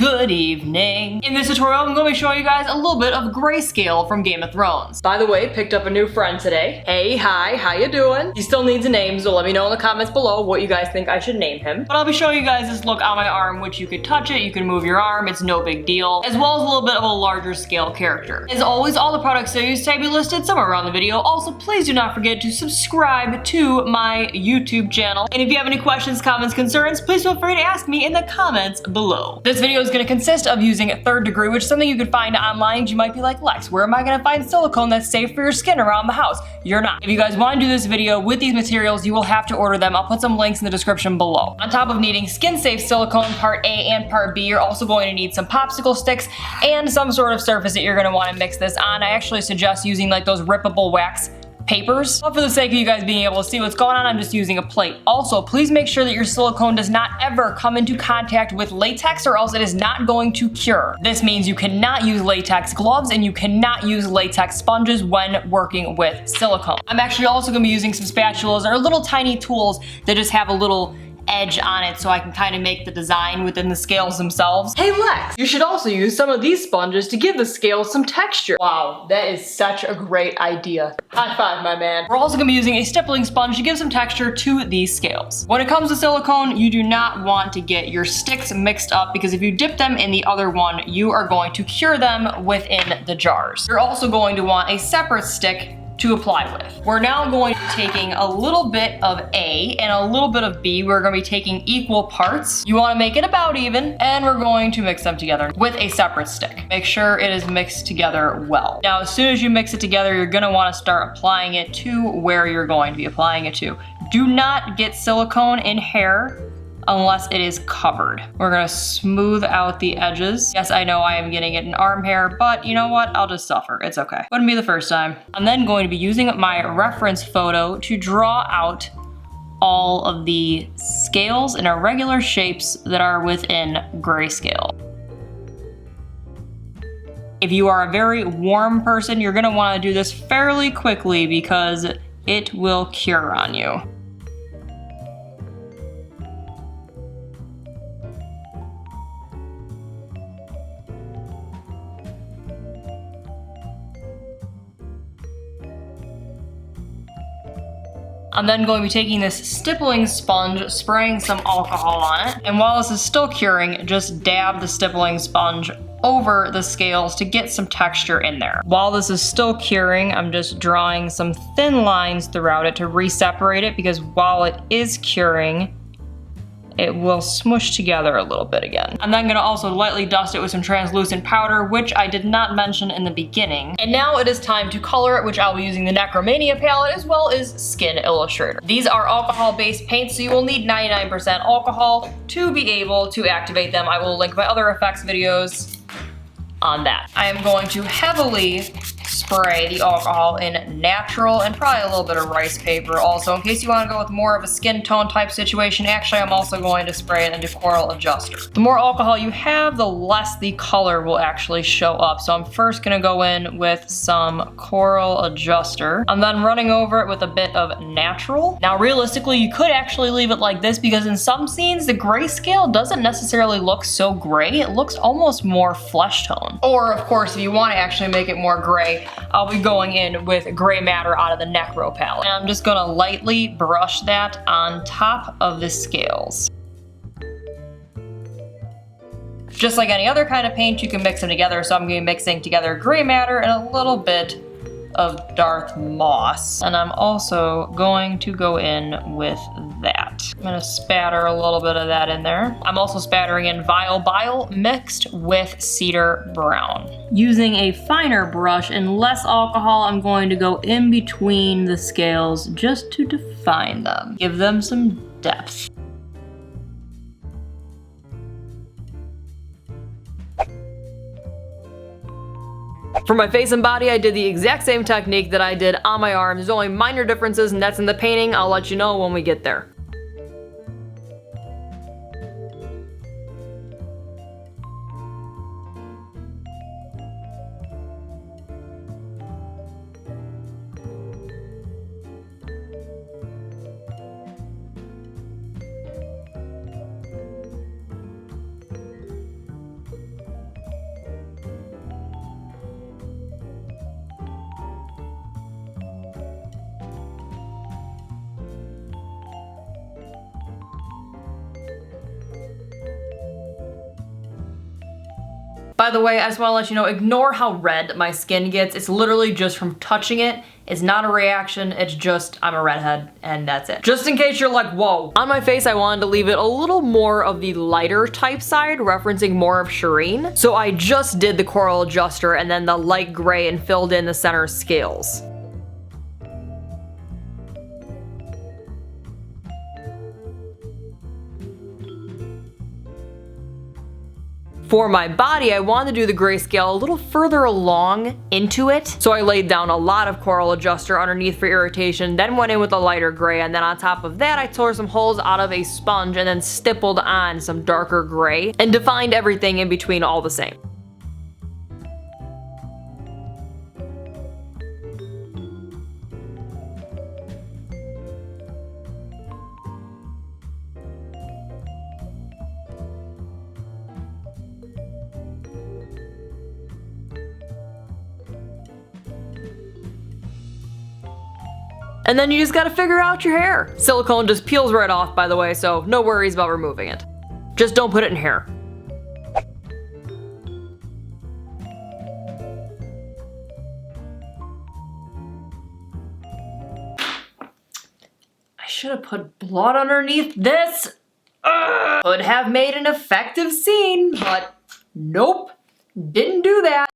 Good evening. In this tutorial, I'm going to be showing you guys a little bit of Grayscale from Game of Thrones. By the way, picked up a new friend today. Hey, hi, how you doing? He still needs a name, so let me know in the comments below what you guys think I should name him. But I'll be showing you guys this look on my arm, which you could touch it, you can move your arm, it's no big deal, as well as a little bit of a larger scale character. As always, all the products I use will be listed somewhere around the video. Also, please do not forget to subscribe to my YouTube channel. And if you have any questions, comments, concerns, please feel free to ask me in the comments below. This video is going to consist of using 3rd degree, which is something you could find online. You might be like, Lex, where am I going to find silicone that's safe for your skin around the house? You're not. If you guys want to do this video with these materials, you will have to order them. I'll put some links in the description below. On top of needing skin-safe silicone part A and part B, you're also going to need some popsicle sticks and some sort of surface that you're going to want to mix this on. I actually suggest using like those rippable wax papers. But for the sake of you guys being able to see what's going on, I'm just using a plate. Also, please make sure that your silicone does not ever come into contact with latex, or else it is not going to cure. This means you cannot use latex gloves and you cannot use latex sponges when working with silicone. I'm actually also going to be using some spatulas or little tiny tools that just have a little edge on it so I can kind of make the design within the scales themselves. Hey Lex, you should also use some of these sponges to give the scales some texture. Wow, that is such a great idea. High five, my man. We're also gonna be using a stippling sponge to give some texture to these scales. When it comes to silicone, you do not want to get your sticks mixed up, because if you dip them in the other one, you are going to cure them within the jars. You're also going to want a separate stick to apply with. We're now going to be taking a little bit of A and a little bit of B. We're going to be taking equal parts. You want to make it about even, and we're going to mix them together with a separate stick. Make sure it is mixed together well. Now, as soon as you mix it together, you're going to want to start applying it to where you're going to be applying it to. Do not get silicone in hair unless it is covered. We're gonna smooth out the edges. Yes, I know I am getting it in arm hair, but you know what? I'll just suffer. It's okay. Wouldn't be the first time. I'm then going to be using my reference photo to draw out all of the scales and irregular shapes that are within Grayscale. If you are a very warm person, you're gonna wanna do this fairly quickly because it will cure on you. I'm then going to be taking this stippling sponge, spraying some alcohol on it, and while this is still curing, just dab the stippling sponge over the scales to get some texture in there. While this is still curing, I'm just drawing some thin lines throughout it to re-separate it, because while it is curing, it will smush together a little bit again. I'm then gonna also lightly dust it with some translucent powder, which I did not mention in the beginning. And now it is time to color it, which I'll be using the Necromania palette as well as Skin Illustrator. These are alcohol-based paints, so you will need 99% alcohol to be able to activate them. I will link my other effects videos on that. I am going to heavily spray the alcohol in natural and probably a little bit of rice paper also, in case you want to go with more of a skin tone type situation. Actually, I'm also going to spray it into Coral Adjuster. The more alcohol you have, the less the color will actually show up. So I'm first going to go in with some Coral Adjuster. I'm then running over it with a bit of natural. Now, realistically, you could actually leave it like this, because in some scenes, the grayscale doesn't necessarily look so gray. It looks almost more flesh tone. Or, of course, if you want to actually make it more gray, I'll be going in with gray matter out of the Necro palette. And I'm just gonna lightly brush that on top of the scales. Just like any other kind of paint, you can mix them together, so I'm gonna be mixing together gray matter and a little bit of dark moss. And I'm also going to go in with that. I'm gonna spatter a little bit of that in there. I'm also spattering in Vile Bile mixed with Cedar Brown. Using a finer brush and less alcohol, I'm going to go in between the scales just to define them. Give them some depth. For my face and body, I did the exact same technique that I did on my arm. There's only minor differences, and that's in the painting. I'll let you know when we get there. By the way, I just want to let you know, ignore how red my skin gets. It's literally just from touching it. It's not a reaction, it's just I'm a redhead and that's it. Just in case you're like, whoa. On my face, I wanted to leave it a little more of the lighter type side, referencing more of Shireen. So I just did the coral adjuster and then the light gray and filled in the center scales. For my body, I wanted to do the grayscale a little further along into it. So I laid down a lot of coral adjuster underneath for irritation, then went in with a lighter gray, and then on top of that, I tore some holes out of a sponge and then stippled on some darker gray and defined everything in between all the same. And then you just gotta figure out your hair. Silicone just peels right off, by the way, so no worries about removing it. Just don't put it in hair. I should have put blood underneath this. Ugh. Could have made an effective scene, but nope, didn't do that.